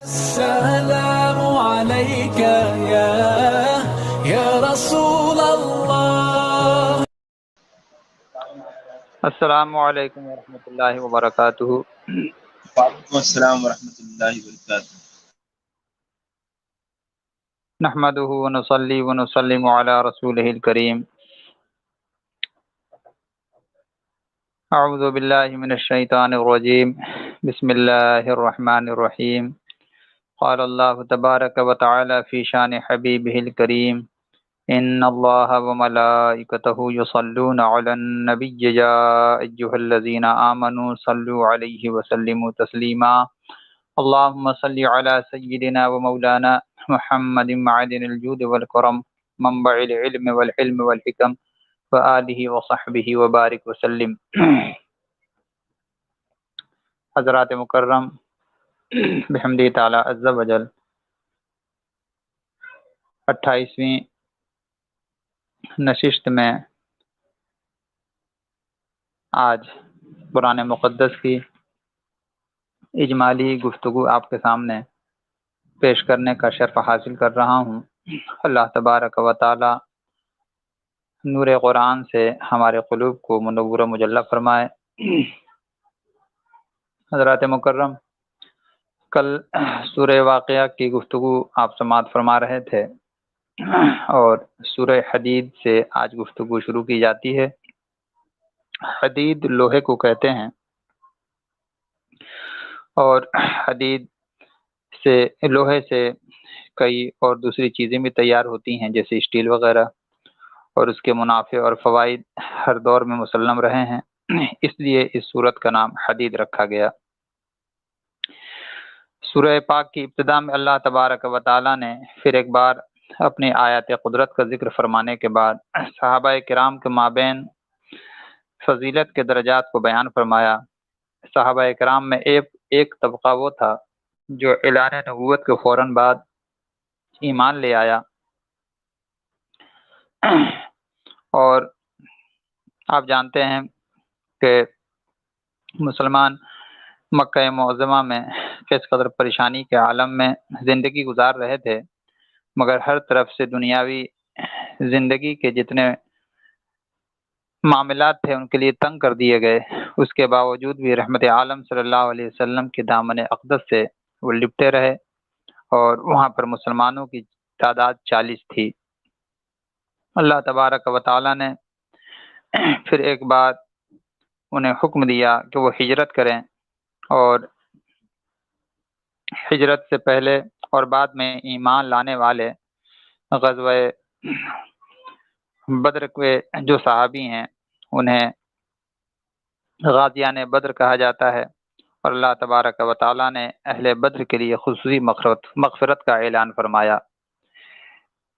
السلام عليك يا رسول الله. السلام علیکم ورحمۃ اللہ وبرکاتہ۔ وعلیکم السلام ورحمۃ اللہ وبرکاتہ۔ نحمده ونصلي ونسلم علی رسولہ الکریم۔ اعوذ باللہ من الشیطان الرجیم، بسم اللہ الرحمن الرحیم۔ قال اللہ تبارک وتعالی فی شان حبیبہ الکریم، ان اللہ وملائکتہ یصلون علی النبی یا ایھا الذین آمنوا صلوا علیہ وسلموا تسلیما۔ اللهم صل على سيدنا ومولانا محمد معدن الجود والكرم منبع العلم والحلم والحكم وآله وصحبه وبارك وسلم۔ حضرات مکرم، بحمد تعالی عز وجل 28ویں نشست میں آج قرآن مقدس کی اجمالی گفتگو آپ کے سامنے پیش کرنے کا شرف حاصل کر رہا ہوں۔ اللہ تبارک و تعالی نور قرآن سے ہمارے قلوب کو منور و مجلہ فرمائے۔ حضرات مکرم، کل سورہ واقعہ کی گفتگو آپ سماعت فرما رہے تھے اور سورہ حدید سے آج گفتگو شروع کی جاتی ہے۔ حدید لوہے کو کہتے ہیں اور حدید سے لوہے سے کئی اور دوسری چیزیں بھی تیار ہوتی ہیں جیسے اسٹیل وغیرہ، اور اس کے منافع اور فوائد ہر دور میں مسلم رہے ہیں، اس لیے اس سورت کا نام حدید رکھا گیا۔ سورہ پاک کی ابتدا میں اللہ تبارک و تعالی نے پھر ایک بار اپنی آیات قدرت کا ذکر فرمانے کے بعد صحابہ کرام کے مابین فضیلت کے درجات کو بیان فرمایا۔ صحابہ کرام میں ایک طبقہ وہ تھا جو اعلان نبوت کے فوراً بعد ایمان لے آیا، اور آپ جانتے ہیں کہ مسلمان مکہ معظمہ میں کس قدر پریشانی کے عالم میں زندگی گزار رہے تھے، مگر ہر طرف سے دنیاوی زندگی کے جتنے معاملات تھے ان کے لیے تنگ کر دیے گئے۔ اس کے باوجود بھی رحمت عالم صلی اللہ علیہ وسلم کے دامن اقدس سے وہ لپٹے رہے، اور وہاں پر مسلمانوں کی تعداد 40 تھی۔ اللہ تبارک و تعالی نے پھر ایک بار انہیں حکم دیا کہ وہ ہجرت کریں، اور ہجرت سے پہلے اور بعد میں ایمان لانے والے غزوہ بدر کے جو صحابی ہیں انہیں غازیان بدر کہا جاتا ہے، اور اللہ تبارک و تعالی نے اہل بدر کے لیے خصوصی مغفرت کا اعلان فرمایا۔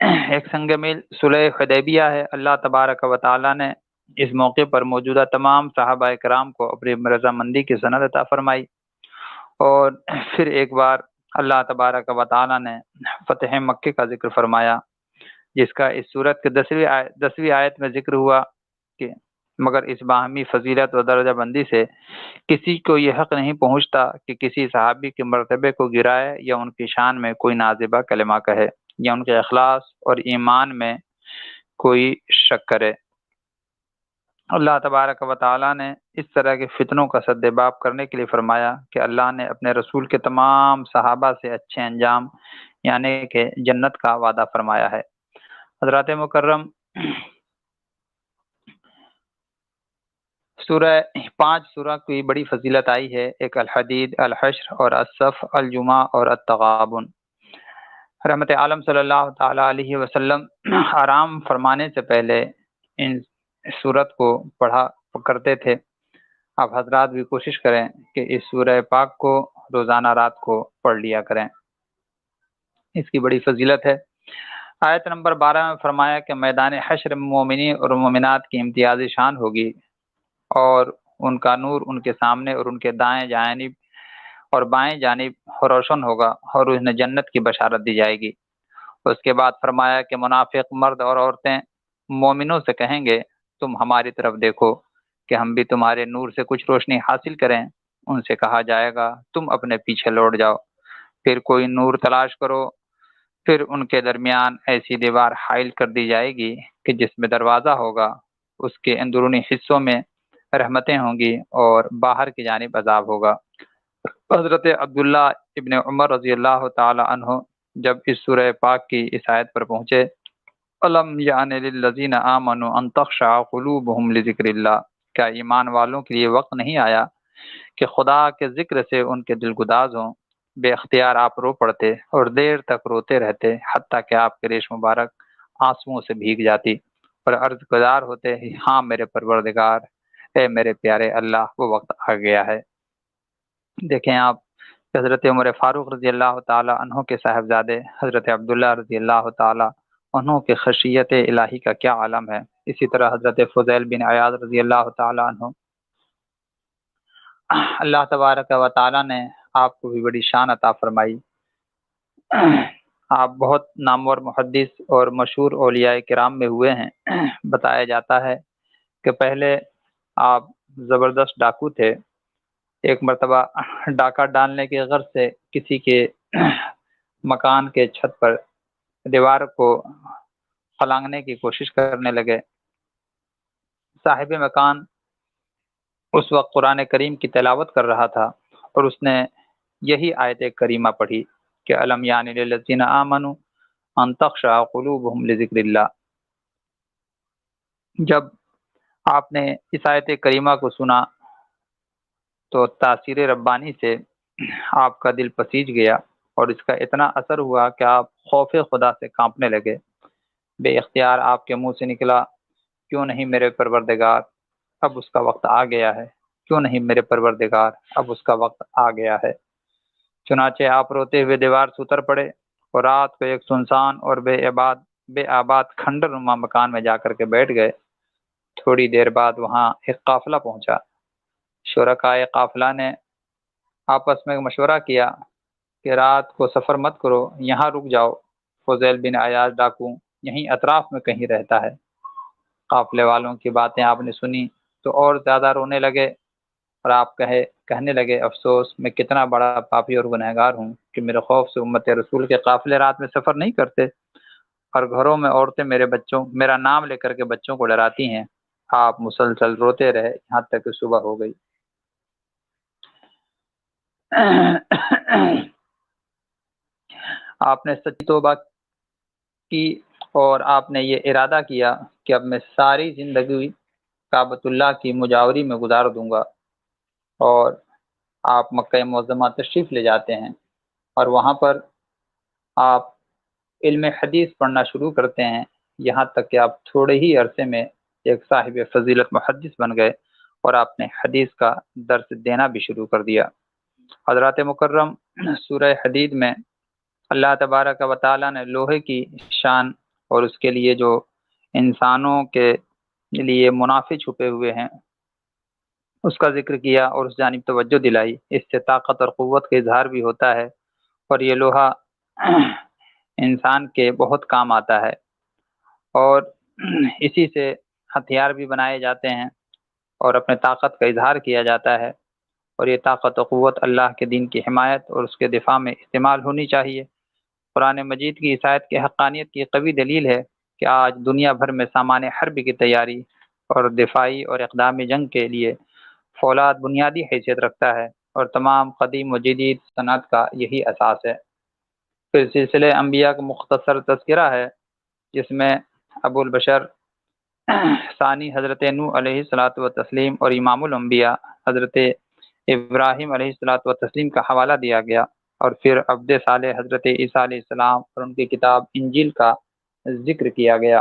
ایک سنگ میل صلح حدیبیہ ہے۔ اللہ تبارک و تعالی نے اس موقع پر موجودہ تمام صحابہ کرام کو اپنی رضامندی کی سند عطا فرمائی، اور پھر ایک بار اللہ تبارک و تعالی نے فتح مکہ کا ذکر فرمایا، جس کا اس صورت کے 10ویں آیت میں ذکر ہوا کہ مگر اس باہمی فضیلت و درجہ بندی سے کسی کو یہ حق نہیں پہنچتا کہ کسی صحابی کے مرتبے کو گرائے یا ان کی شان میں کوئی نازبہ کلمہ کہے یا ان کے اخلاص اور ایمان میں کوئی شک کرے۔ اللہ تبارک و تعالی نے اس طرح کے فتنوں کا سدباب کرنے کے لیے فرمایا کہ اللہ نے اپنے رسول کے تمام صحابہ سے اچھے انجام یعنی کہ جنت کا وعدہ فرمایا ہے۔ حضرات مکرم، پانچ سورہ کی بڑی فضیلت آئی ہے، ایک الحدید، الحشر اور الصف، الجمعہ اور التغابن۔ رحمت عالم صلی اللہ تعالی علیہ وسلم آرام فرمانے سے پہلے ان سورت کو پڑھا کرتے تھے۔ آپ حضرات بھی کوشش کریں کہ اس سورہ پاک کو روزانہ رات کو پڑھ لیا کریں، اس کی بڑی فضیلت ہے۔ آیت نمبر 12 میں فرمایا کہ میدان حشر میں مومنین اور مومنات کی امتیازی شان ہوگی، اور ان کا نور ان کے سامنے اور ان کے دائیں جانب اور بائیں جانب روشن ہوگا، اور انہیں جنت کی بشارت دی جائے گی۔ اس کے بعد فرمایا کہ منافق مرد اور عورتیں مومنوں سے کہیں گے تم ہماری طرف دیکھو کہ ہم بھی تمہارے نور سے کچھ روشنی حاصل کریں۔ ان سے کہا جائے گا تم اپنے پیچھے لوٹ جاؤ۔ پھر کوئی نور تلاش کرو، پھر ان کے درمیان ایسی دیوار حائل کر دی جائے گی کہ جس میں دروازہ ہوگا، اس کے اندرونی حصوں میں رحمتیں ہوں گی اور باہر کی جانب عذاب ہوگا۔ حضرت عبداللہ ابن عمر رضی اللہ تعالی عنہ جب اس سورہ پاک کی اس آیت پر پہنچے، الم یعن للذین آمنوا ان تخشع قلوبہم لذکر اللہ، کیا ایمان والوں کے لیے وقت نہیں آیا کہ خدا کے ذکر سے ان کے دل گداز ہوں؟ بے اختیار آپ رو پڑتے اور دیر تک روتے رہتے، حتیٰ کہ آپ کے ریش مبارک آنسوؤں سے بھیگ جاتی اور عرض گزار ہوتے، ہاں میرے پروردگار، اے میرے پیارے اللہ، وہ وقت آ گیا ہے۔ دیکھیں آپ، حضرت عمر فاروق رضی اللہ تعالی عنہ کے صاحبزادے حضرت عبداللہ رضی اللہ تعالی عنہ کے خشیت الہی کا کیا عالم ہے۔ اسی طرح حضرت فضیل بن عیاض رضی اللہ تعالی عنہ، اللہ تبارک و تعالی نے آپ کو بھی بڑی شان عطا فرمائی۔ آپ بہت نامور محدث اور مشہور اولیاء کرام میں ہوئے ہیں۔ بتایا جاتا ہے کہ پہلے آپ زبردست ڈاکو تھے۔ ایک مرتبہ ڈاکہ ڈالنے کے غرض سے کسی کے مکان کے چھت پر دیوار کو پھلانگنے کی کوشش کرنے لگے۔ صاحب مکان اس وقت قرآن کریم کی تلاوت کر رہا تھا اور اس نے یہی آیت کریمہ پڑھی کہ الم یعن للذین آمنوا ان تخشع قلوبہم لذکر اللہ۔ جب آپ نے اس آیت کریمہ کو سنا تو تاثیر ربانی سے آپ کا دل پسیج گیا اور اس کا اتنا اثر ہوا کہ آپ خوف خدا سے کانپنے لگے۔ بے اختیار آپ کے منہ سے نکلا، کیوں نہیں میرے پروردگار، اب اس کا وقت آ گیا ہے، کیوں نہیں میرے پروردگار، اب اس کا وقت آ گیا ہے۔ چنانچہ آپ روتے ہوئے دیوار سے اتر پڑے اور رات کو ایک سنسان اور بے آباد کھنڈر نما مکان میں جا کر کے بیٹھ گئے۔ تھوڑی دیر بعد وہاں ایک قافلہ پہنچا۔ شرکائے قافلہ نے آپس میں مشورہ کیا کہ رات کو سفر مت کرو، یہاں رک جاؤ، فضیل بن عیاض ڈاکو یہیں اطراف میں کہیں رہتا ہے۔ قافلے والوں کی باتیں آپ نے سنی تو اور زیادہ رونے لگے اور آپ کہنے لگے، افسوس، میں کتنا بڑا پاپی اور گنہگار ہوں کہ میرے خوف سے امت رسول کے قافلے رات میں سفر نہیں کرتے اور گھروں میں عورتیں میرا نام لے کر کے بچوں کو ڈراتی ہیں۔ آپ مسلسل روتے رہے یہاں تک کہ صبح ہو گئی۔ آپ نے سچی توبہ کی اور آپ نے یہ ارادہ کیا کہ اب میں ساری زندگی کعبۃ اللہ کی مجاوری میں گزار دوں گا، اور آپ مکہ معظمہ تشریف لے جاتے ہیں اور وہاں پر آپ علم حدیث پڑھنا شروع کرتے ہیں، یہاں تک کہ آپ تھوڑے ہی عرصے میں ایک صاحب فضیلت محدث بن گئے اور آپ نے حدیث کا درس دینا بھی شروع کر دیا۔ حضرات مکرم، سورہ حدید میں اللہ تبارک و تعالی نے لوہے کی شان اور اس کے لیے جو انسانوں کے لیے منافع چھپے ہوئے ہیں اس کا ذکر کیا اور اس جانب توجہ دلائی۔ اس سے طاقت اور قوت کا اظہار بھی ہوتا ہے اور یہ لوہا انسان کے بہت کام آتا ہے اور اسی سے ہتھیار بھی بنائے جاتے ہیں اور اپنے طاقت کا اظہار کیا جاتا ہے، اور یہ طاقت و قوت اللہ کے دین کی حمایت اور اس کے دفاع میں استعمال ہونی چاہیے۔ قرآن مجید کی اس آیت کی حقانیت کی قوی دلیل ہے کہ آج دنیا بھر میں سامان حرب کی تیاری اور دفاعی اور اقدامی جنگ کے لیے فولاد بنیادی حیثیت رکھتا ہے اور تمام قدیم و جدید صنعت کا یہی اساس ہے۔ پھر سلسلہ انبیاء کا مختصر تذکرہ ہے جس میں ابو البشر ثانی حضرت نوح علیہ الصلاۃ والتسلیم اور امام الانبیاء حضرت ابراہیم علیہ الصلاۃ والتسلیم کا حوالہ دیا گیا، اور پھر عبد صالح حضرت عیسیٰ علیہ السلام اور ان کی کتاب انجیل کا ذکر کیا گیا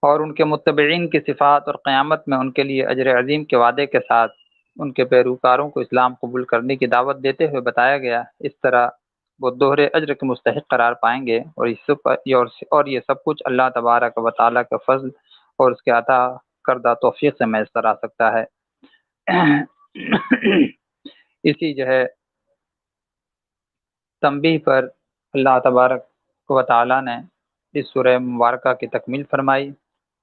اور ان کے متبعین کی صفات اور قیامت میں ان کے لیے اجر عظیم کے وعدے کے ساتھ ان کے پیروکاروں کو اسلام قبول کرنے کی دعوت دیتے ہوئے بتایا گیا۔ اس طرح وہ دوہرے اجر کے مستحق قرار پائیں گے اور یہ سب کچھ اللہ تبارک و تعالیٰ کا فضل اور اس کے عطا کردہ توفیق سے میسر آ سکتا ہے۔ اسی جو ہے تنبیہ پر اللہ تبارک و تعالیٰ نے اس سورہ مبارکہ کی تکمیل فرمائی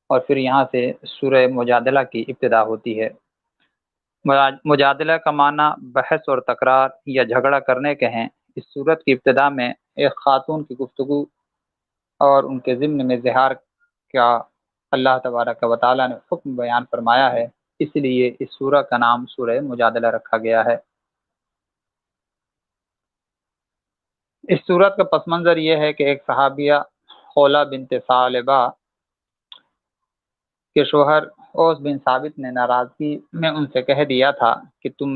اور پھر یہاں سے سورہ مجادلہ کی ابتدا ہوتی ہے۔ مجادلہ کا معنی بحث اور تکرار یا جھگڑا کرنے کے ہیں۔ اس صورت کی ابتدا میں ایک خاتون کی گفتگو اور ان کے ضمن میں زہار کا اللہ تبارک و تعالیٰ نے حکم بیان فرمایا ہے، اس لیے اس سورہ کا نام سورہ مجادلہ رکھا گیا ہے۔ اس صورت کا پس منظر یہ ہے کہ ایک صحابیہ خولہ بنت ثعلبہ کے شوہر اوس بن ثابت نے ناراضگی میں ان سے کہہ دیا تھا کہ تم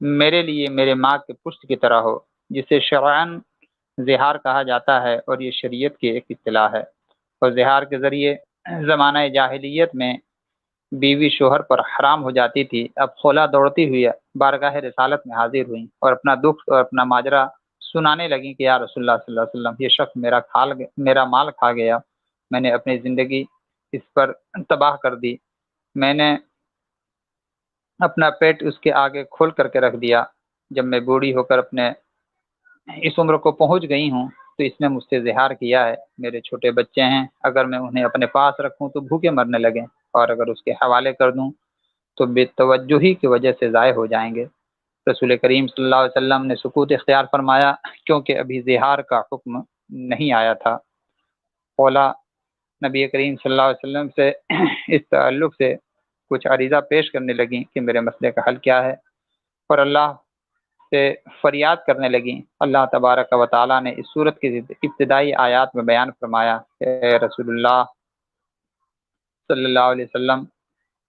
میرے لیے میرے ماں کے پشت کی طرح ہو، جسے شرعاً زہار کہا جاتا ہے اور یہ شریعت کی ایک اصطلاح ہے۔ اور زہار کے ذریعے زمانہ جاہلیت میں بیوی شوہر پر حرام ہو جاتی تھی۔ اب خولہ دوڑتی ہوئی بارگاہ رسالت میں حاضر ہوئیں اور اپنا دکھ اور اپنا ماجرا سنانے لگیں کہ یا رسول اللہ صلی اللہ علیہ وسلم، یہ شخص میرا مال کھا گیا، میں نے اپنی زندگی اس پر تباہ کر دی، میں نے اپنا پیٹ اس کے آگے کھول کر کے رکھ دیا، جب میں بوڑھی ہو کر اپنے اس عمر کو پہنچ گئی ہوں تو اس نے مجھ سے زہار کیا ہے، میرے چھوٹے بچے ہیں، اگر میں انہیں اپنے پاس رکھوں تو بھوکے مرنے لگیں اور اگر اس کے حوالے کر دوں تو بے توجہی کی وجہ سے ضائع ہو جائیں گے۔ رسول کریم صلی اللہ علیہ وسلم نے سکوت اختیار فرمایا کیونکہ ابھی زہار کا حکم نہیں آیا تھا۔ خولہ نبی کریم صلی اللہ علیہ وسلم سے اس تعلق سے کچھ عریضہ پیش کرنے لگیں کہ میرے مسئلے کا حل کیا ہے، اور اللہ سے فریاد کرنے لگیں۔ اللہ تبارک و تعالیٰ نے اس صورت کی ابتدائی آیات میں بیان فرمایا کہ اے رسول اللہ صلی اللہ علیہ وسلم،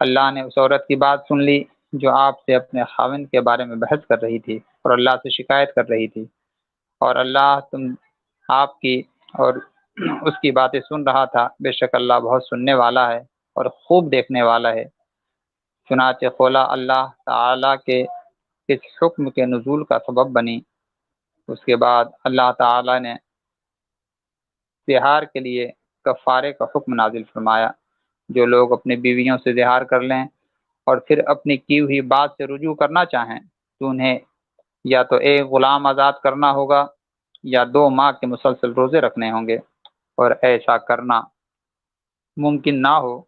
اللہ نے اس عورت کی بات سن لی جو آپ سے اپنے خاوند کے بارے میں بحث کر رہی تھی اور اللہ سے شکایت کر رہی تھی، اور اللہ آپ کی اور اس کی باتیں سن رہا تھا، بے شک اللہ بہت سننے والا ہے اور خوب دیکھنے والا ہے۔ چنانچہ خولہ اللہ تعالیٰ کے اس حکم کے نزول کا سبب بنی۔ اس کے بعد اللہ تعالیٰ نے زہار کے لیے کفارے کا حکم نازل فرمایا۔ جو لوگ اپنی بیویوں سے زہار کر لیں اور پھر اپنی کی ہوئی بات سے رجوع کرنا چاہیں تو انہیں یا تو ایک غلام آزاد کرنا ہوگا یا 2 ماہ کے مسلسل روزے رکھنے ہوں گے، اور ایسا کرنا ممکن نہ ہو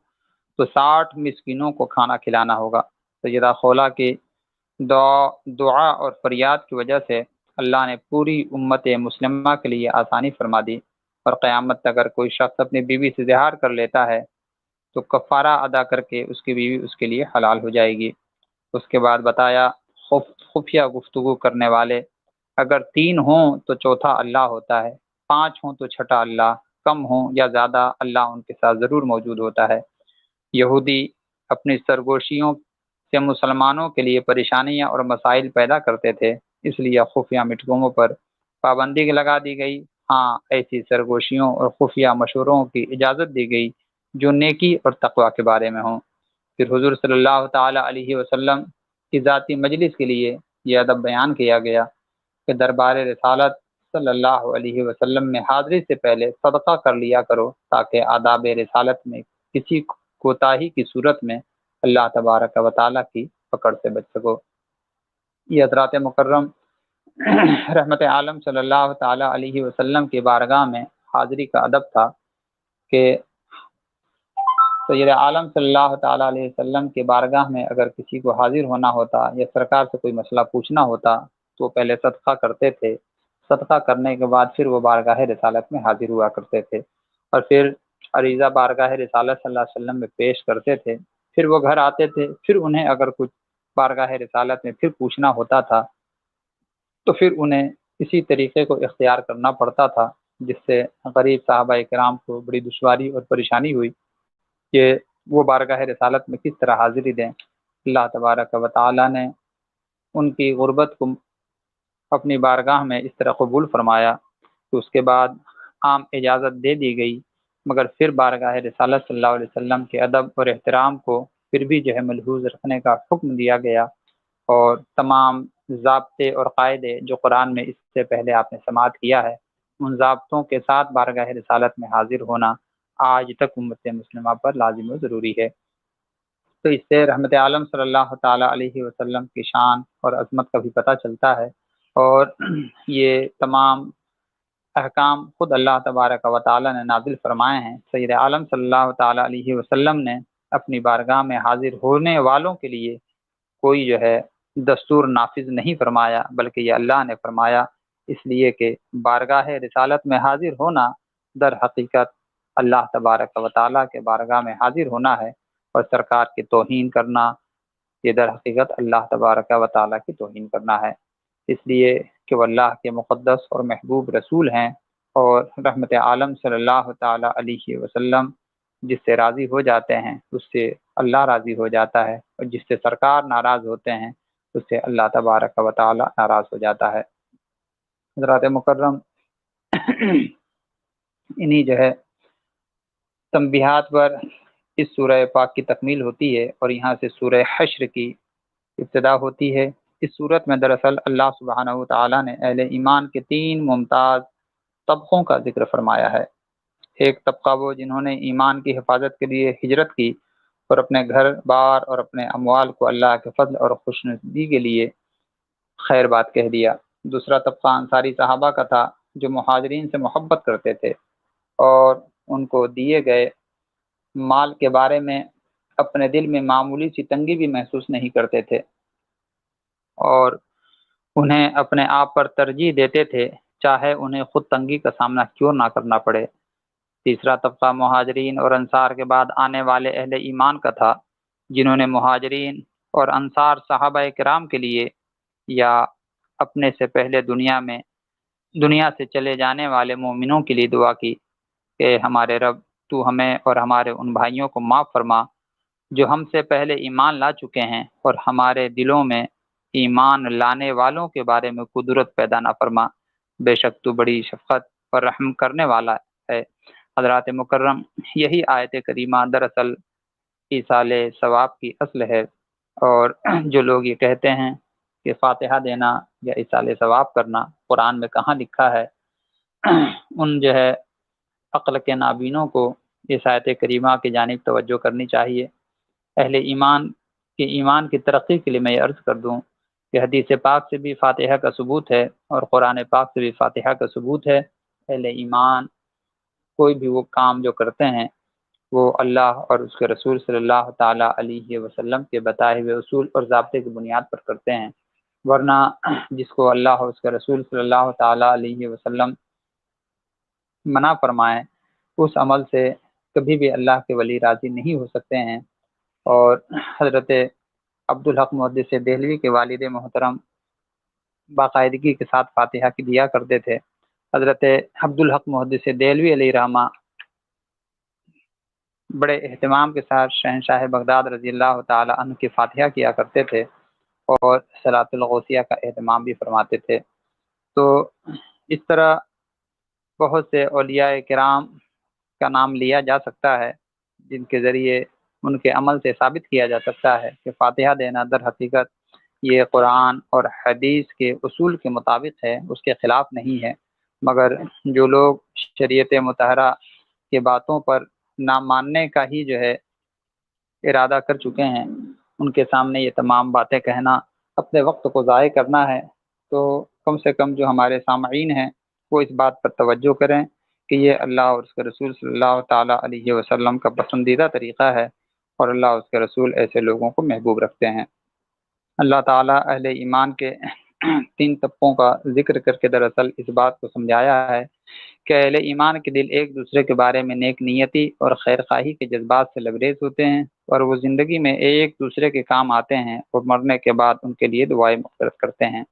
تو 60 مسکینوں کو کھانا کھلانا ہوگا۔ سیدہ خولہ کی دعا اور فریاد کی وجہ سے اللہ نے پوری امت مسلمہ کے لیے آسانی فرما دی، اور قیامت تک اگر کوئی شخص اپنی بیوی سے زہار کر لیتا ہے تو کفارہ ادا کر کے اس کی بیوی اس کے لیے حلال ہو جائے گی۔ اس کے بعد بتایا خفیہ گفتگو کرنے والے اگر 3 ہوں تو چوتھا اللہ ہوتا ہے، 5 ہوں تو چھٹا اللہ، کم ہوں یا زیادہ اللہ ان کے ساتھ ضرور موجود ہوتا ہے۔ یہودی اپنی سرگوشیوں سے مسلمانوں کے لیے پریشانیاں اور مسائل پیدا کرتے تھے، اس لیے خفیہ میٹنگوں پر پابندی لگا دی گئی۔ ہاں، ایسی سرگوشیوں اور خفیہ مشوروں کی اجازت دی گئی جو نیکی اور تقوی کے بارے میں ہوں۔ پھر حضور صلی اللہ تعالی علیہ وسلم کی ذاتی مجلس کے لیے یہ ادب بیان کیا گیا کہ دربار رسالت صلی اللہ علیہ وسلم میں حاضری سے پہلے صدقہ کر لیا کرو تاکہ آداب رسالت میں کسی کوتاہی کی صورت میں اللہ تبارک و تعالیٰ کی پکڑ سے بچ سکو۔ یہ حضرات مکرم رحمت عالم صلی اللہ تعالی علیہ وسلم کی بارگاہ میں حاضری کا ادب تھا کہ سید عالم صلی اللہ تعالی علیہ وسلم کی بارگاہ میں اگر کسی کو حاضر ہونا ہوتا یا سرکار سے کوئی مسئلہ پوچھنا ہوتا تو پہلے صدقہ کرتے تھے، صدقہ کرنے کے بعد پھر وہ بارگاہ رسالت میں حاضر ہوا کرتے تھے، اور پھر عریضہ بارگاہ رسالت صلی اللہ علیہ وسلم میں پیش کرتے تھے، پھر وہ گھر آتے تھے، پھر انہیں اگر کچھ بارگاہ رسالت میں پھر پوچھنا ہوتا تھا تو پھر انہیں اسی طریقے کو اختیار کرنا پڑتا تھا، جس سے غریب صحابہ کرام کو بڑی دشواری اور پریشانی ہوئی کہ وہ بارگاہ رسالت میں کس طرح حاضری دیں۔ اللہ تبارک و تعالیٰ نے ان کی غربت کو اپنی بارگاہ میں اس طرح قبول فرمایا کہ اس کے بعد عام اجازت دے دی گئی، مگر پھر بارگاہ رسالت صلی اللہ علیہ وسلم کے ادب اور احترام کو پھر بھی جو ہے ملحوظ رکھنے کا حکم دیا گیا، اور تمام ضابطے اور قاعدے جو قرآن میں اس سے پہلے آپ نے سماعت کیا ہے ان ضابطوں کے ساتھ بارگاہ رسالت میں حاضر ہونا آج تک امت مسلمہ پر لازم و ضروری ہے۔ تو اس سے رحمت عالم صلی اللہ تعالی علیہ وسلم کی شان اور عظمت کا بھی پتہ چلتا ہے، اور یہ تمام احکام خود اللہ تبارک و تعالی نے نازل فرمائے ہیں۔ سید عالم صلی اللہ تعالی علیہ وسلم نے اپنی بارگاہ میں حاضر ہونے والوں کے لیے کوئی جو ہے دستور نافذ نہیں فرمایا، بلکہ یہ اللہ نے فرمایا، اس لیے کہ بارگاہ رسالت میں حاضر ہونا در حقیقت اللہ تبارک و تعالیٰ کے بارگاہ میں حاضر ہونا ہے، اور سرکار کی توہین کرنا یہ در حقیقت اللہ تبارک و تعالیٰ کی توہین کرنا ہے، اس لیے کہ وہ اللہ کے مقدس اور محبوب رسول ہیں، اور رحمت عالم صلی اللہ تعالیٰ علیہ وسلم جس سے راضی ہو جاتے ہیں اس سے اللہ راضی ہو جاتا ہے، اور جس سے سرکار ناراض ہوتے ہیں اس سے اللہ تبارک و تعالیٰ ناراض ہو جاتا ہے۔ حضرات مکرم، انہی جو ہے تنبیہات پر اس سورہ پاک کی تکمیل ہوتی ہے، اور یہاں سے سورہ حشر کی ابتدا ہوتی ہے۔ اس صورت میں دراصل اللہ سبحانہ و تعالیٰ نے اہل ایمان کے 3 ممتاز طبقوں کا ذکر فرمایا ہے۔ ایک طبقہ وہ جنہوں نے ایمان کی حفاظت کے لیے ہجرت کی اور اپنے گھر بار اور اپنے اموال کو اللہ کے فضل اور خوشنصیبی کے لیے خیر بات کہہ دیا۔ دوسرا طبقہ انصاری صحابہ کا تھا جو مہاجرین سے محبت کرتے تھے اور ان کو دیے گئے مال کے بارے میں اپنے دل میں معمولی سی تنگی بھی محسوس نہیں کرتے تھے، اور انہیں اپنے آپ پر ترجیح دیتے تھے چاہے انہیں خود تنگی کا سامنا کیوں نہ کرنا پڑے۔ تیسرا طبقہ مہاجرین اور انصار کے بعد آنے والے اہل ایمان کا تھا جنہوں نے مہاجرین اور انصار صحابہ کرام کے لیے یا اپنے سے پہلے دنیا سے چلے جانے والے مومنوں کے لیے دعا کی کہ ہمارے رب تو ہمیں اور ہمارے ان بھائیوں کو معاف فرما جو ہم سے پہلے ایمان لا چکے ہیں، اور ہمارے دلوں میں ایمان لانے والوں کے بارے میں قدرت پیدا نہ فرما، بے شک تو بڑی شفقت اور رحم کرنے والا ہے۔ حضرات مکرم، یہی آیت کریمہ دراصل ایصال ثواب کی اصل ہے، اور جو لوگ یہ کہتے ہیں کہ فاتحہ دینا یا ایصال ثواب کرنا قرآن میں کہاں لکھا ہے، ان جو ہے عقل کے نابینوں کو اس آیت کریمہ کی جانب توجہ کرنی چاہیے۔ اہل ایمان کی ترقی کے لیے میں یہ عرض کر دوں کہ حدیث پاک سے بھی فاتحہ کا ثبوت ہے اور قرآن پاک سے بھی فاتحہ کا ثبوت ہے۔ اہل ایمان کوئی بھی وہ کام جو کرتے ہیں وہ اللہ اور اس کے رسول صلی اللہ تعالیٰ علیہ وسلم کے بتائے ہوئے اصول اور ضابطے کی بنیاد پر کرتے ہیں، ورنہ جس کو اللہ اور اس کے رسول صلی اللہ تعالیٰ علیہ وسلم منع فرمائیں اس عمل سے کبھی بھی اللہ کے ولی راضی نہیں ہو سکتے ہیں۔ اور حضرت عبدالحق محدث دہلوی کے والد محترم باقاعدگی کے ساتھ فاتحہ کی دیا کرتے تھے۔ حضرت عبدالحق محدث دہلوی علیہ رحمہ بڑے اہتمام کے ساتھ شہنشاہ بغداد رضی اللہ تعالی عنہ کی فاتحہ کیا کرتے تھے اور صلاۃ الغوثیہ کا اہتمام بھی فرماتے تھے۔ تو اس طرح بہت سے اولیاء کرام کا نام لیا جا سکتا ہے جن کے ذریعے ان کے عمل سے ثابت کیا جا سکتا ہے کہ فاتحہ دینا در حقیقت یہ قرآن اور حدیث کے اصول کے مطابق ہے، اس کے خلاف نہیں ہے، مگر جو لوگ شریعت مطہرہ کے باتوں پر نہ ماننے کا ہی جو ہے ارادہ کر چکے ہیں، ان کے سامنے یہ تمام باتیں کہنا اپنے وقت کو ضائع کرنا ہے۔ تو کم سے کم جو ہمارے سامعین ہیں وہ اس بات پر توجہ کریں کہ یہ اللہ اور اس کے رسول صلی اللہ تعالیٰ علیہ وسلم کا پسندیدہ طریقہ ہے، اور اللہ اور اس کے رسول ایسے لوگوں کو محبوب رکھتے ہیں۔ اللہ تعالیٰ اہل ایمان کے 3 طبقوں کا ذکر کر کے دراصل اس بات کو سمجھایا ہے کہ اہل ایمان کے دل ایک دوسرے کے بارے میں نیک نیتی اور خیر خواہی کے جذبات سے لبریز ہوتے ہیں، اور وہ زندگی میں ایک دوسرے کے کام آتے ہیں اور مرنے کے بعد ان کے لیے دعائیں مغفرت کرتے ہیں۔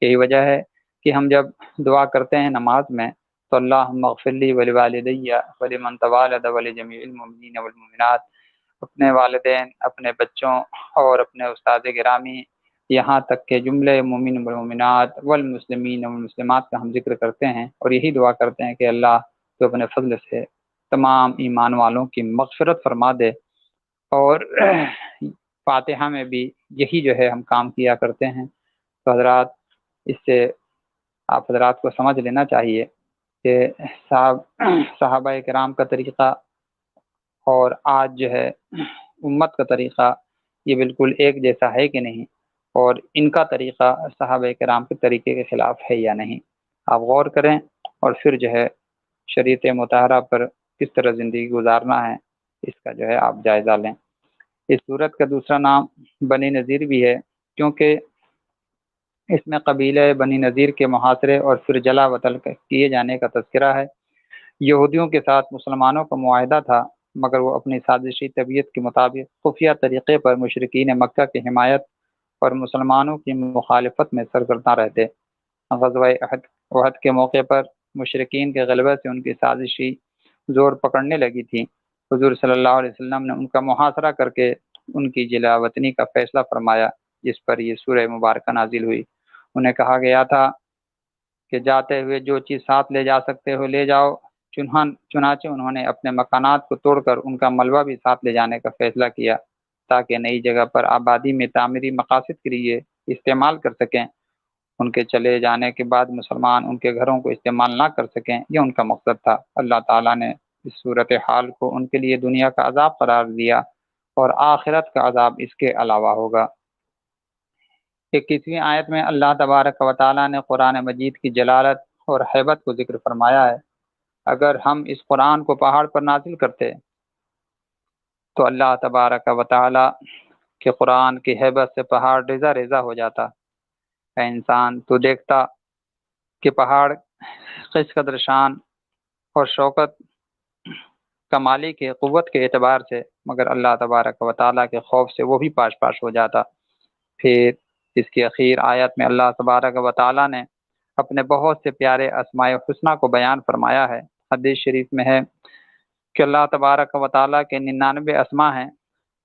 یہی وجہ ہے کہ ہم جب دعا کرتے ہیں نماز میں تو اللہم اغفر لی ولوالدی ولمن تولد ولجمیع المؤمنین والمؤمنات، اپنے والدین، اپنے بچوں اور اپنے استاد گرامی، یہاں تک کہ جملے مومن والمومنات والمسلمین والمسلمات کا ہم ذکر کرتے ہیں، اور یہی دعا کرتے ہیں کہ اللہ تو اپنے فضل سے تمام ایمان والوں کی مغفرت فرما دے۔ اور فاتحہ میں بھی یہی جو ہے ہم کام کیا کرتے ہیں۔ تو حضرات، اس سے آپ حضرات کو سمجھ لینا چاہیے کہ صحابہ کرام کا طریقہ اور آج جو ہے امت کا طریقہ یہ بالکل ایک جیسا ہے کہ نہیں، اور ان کا طریقہ صحابہ کرام کے طریقے کے خلاف ہے یا نہیں۔ آپ غور کریں اور پھر جو ہے شریعت مطہرہ پر کس طرح زندگی گزارنا ہے اس کا جو ہے آپ جائزہ لیں۔ اس صورت کا دوسرا نام بنی نذیر بھی ہے کیونکہ اس میں قبیلہ بنی نذیر کے محاصرے اور پھر جلا وطن کیے جانے کا تذکرہ ہے۔ یہودیوں کے ساتھ مسلمانوں کا معاہدہ تھا، مگر وہ اپنی سازشی طبیعت کے مطابق خفیہ طریقے پر مشرکین مکہ کی حمایت اور مسلمانوں کی مخالفت میں سرگرداں رہتے۔ غزوہ احد کے موقع پر مشرکین کے غلبہ سے ان کی سازشی زور پکڑنے لگی تھی۔ حضور صلی اللہ علیہ وسلم نے ان کا محاصرہ کر کے ان کی جلا وطنی کا فیصلہ فرمایا، جس پر یہ سورہ مبارکہ نازل ہوئی۔ انہیں کہا گیا تھا کہ جاتے ہوئے جو چیز ساتھ لے جا سکتے ہو لے جاؤ، چنانچہ انہوں نے اپنے مکانات کو توڑ کر ان کا ملبہ بھی ساتھ لے جانے کا فیصلہ کیا تاکہ نئی جگہ پر آبادی میں تعمیری مقاصد کے لیے استعمال کر سکیں۔ ان کے چلے جانے کے بعد مسلمان ان کے گھروں کو استعمال نہ کر سکیں، یہ ان کا مقصد تھا۔ اللہ تعالیٰ نے اس صورتحال کو ان کے لیے دنیا کا عذاب قرار دیا اور آخرت کا عذاب اس کے علاوہ ہوگا۔ 21ویں آیت میں اللہ تبارک و تعالیٰ نے قرآن مجید کی جلالت اور ہیبت کو ذکر فرمایا ہے۔ اگر ہم اس قرآن کو پہاڑ پر نازل کرتے تو اللہ تبارک و تعالیٰ کے قرآن کی ہیبت سے پہاڑ ریزہ ریزہ ہو جاتا۔ اے انسان، تو دیکھتا کہ پہاڑ کس قدر شان اور شوکت کمالی کے قوت کے اعتبار سے، مگر اللہ تبارک و تعالیٰ کے خوف سے وہ بھی پاش پاش ہو جاتا۔ پھر اس کی اخیر آیت میں اللہ تبارک و تعالیٰ نے اپنے بہت سے پیارے اسماء حسنہ کو بیان فرمایا ہے۔ حدیث شریف میں ہے کہ اللہ تبارک و تعالیٰ کے 99 اسماء ہیں،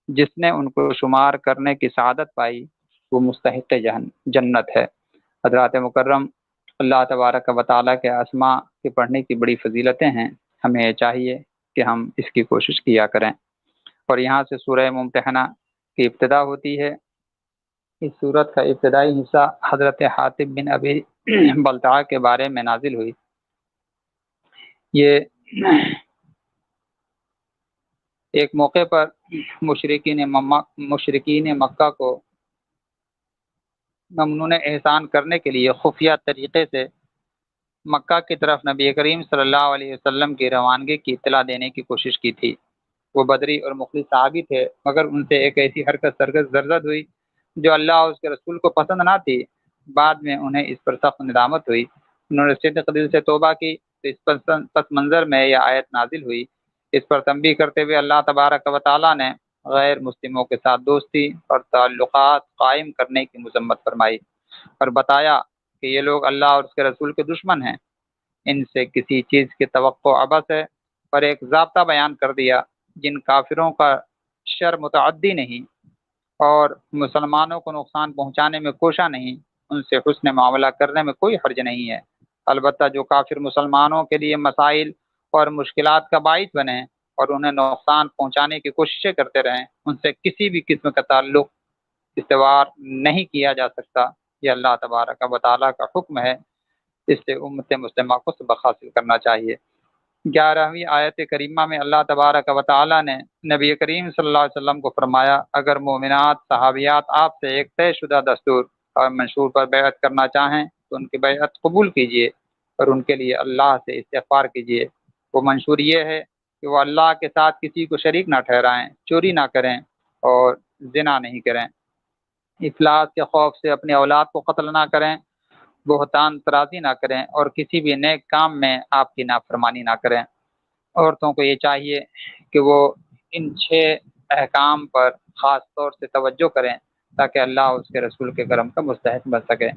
جس نے ان کو شمار کرنے کی سعادت پائی وہ مستحق جنت ہے۔ حضرات مکرم، اللہ تبارک و تعالیٰ کے اسماء کے پڑھنے کی بڑی فضیلتیں ہیں، ہمیں چاہیے کہ ہم اس کی کوشش کیا کریں۔ اور یہاں سے سورہ ممتحنہ کی ابتدا ہوتی ہے۔ اس صورت کا ابتدائی حصہ حضرت حاتب بن ابی بلتعہ کے بارے میں نازل ہوئی۔ یہ ایک موقع پر مشرکین مکہ کو ممنون احسان کرنے کے لیے خفیہ طریقے سے مکہ کی طرف نبی کریم صلی اللہ علیہ وسلم کی روانگی کی اطلاع دینے کی کوشش کی تھی۔ وہ بدری اور مخلص صحابی تھے، مگر ان سے ایک ایسی حرکت سرزد ہوئی جو اللہ اور اس کے رسول کو پسند نہ تھی۔ بعد میں انہیں اس پر سخت ندامت ہوئی۔ انہوں نے صدق دل سے توبہ کی تو اس پس منظر میں یہ آیت نازل ہوئی۔ اس پر تنبیہ کرتے ہوئے اللہ تبارک و تعالیٰ نے غیر مسلموں کے ساتھ دوستی اور تعلقات قائم کرنے کی مذمت فرمائی اور بتایا کہ یہ لوگ اللہ اور اس کے رسول کے دشمن ہیں۔ ان سے کسی چیز کی توقع عبث ہے، اور ایک ضابطہ بیان کر دیا، جن کافروں کا شر متعدی نہیں اور مسلمانوں کو نقصان پہنچانے میں کوشاں نہیں، ان سے حسن معاملہ کرنے میں کوئی حرج نہیں ہے۔ البتہ جو کافر مسلمانوں کے لیے مسائل اور مشکلات کا باعث بنے اور انہیں نقصان پہنچانے کی کوششیں کرتے رہیں، ان سے کسی بھی قسم کا تعلق استوار نہیں کیا جا سکتا۔ یہ اللہ تبارک و تعالیٰ کا حکم ہے، اس سے امت مسلمہ کو سبق حاصل کرنا چاہیے۔ 11ویں آیت کریمہ میں اللہ تبارک و تعالیٰ نے نبی کریم صلی اللہ علیہ وسلم کو فرمایا، اگر مومنات صحابیات آپ سے ایک طے شدہ دستور اور منشور پر بیعت کرنا چاہیں تو ان کی بیعت قبول کیجیے اور ان کے لیے اللہ سے استغفار کیجیے۔ وہ منشور یہ ہے کہ وہ اللہ کے ساتھ کسی کو شریک نہ ٹھہرائیں، چوری نہ کریں اور زنا نہیں کریں، افلاس کے خوف سے اپنی اولاد کو قتل نہ کریں، بہتان ترازی نہ کریں اور کسی بھی نیک کام میں آپ کی نافرمانی نہ کریں۔ عورتوں کو یہ چاہیے کہ وہ ان 6 احکام پر خاص طور سے توجہ کریں تاکہ اللہ اور اس کے رسول کے کرم کا مستحق بن سکے۔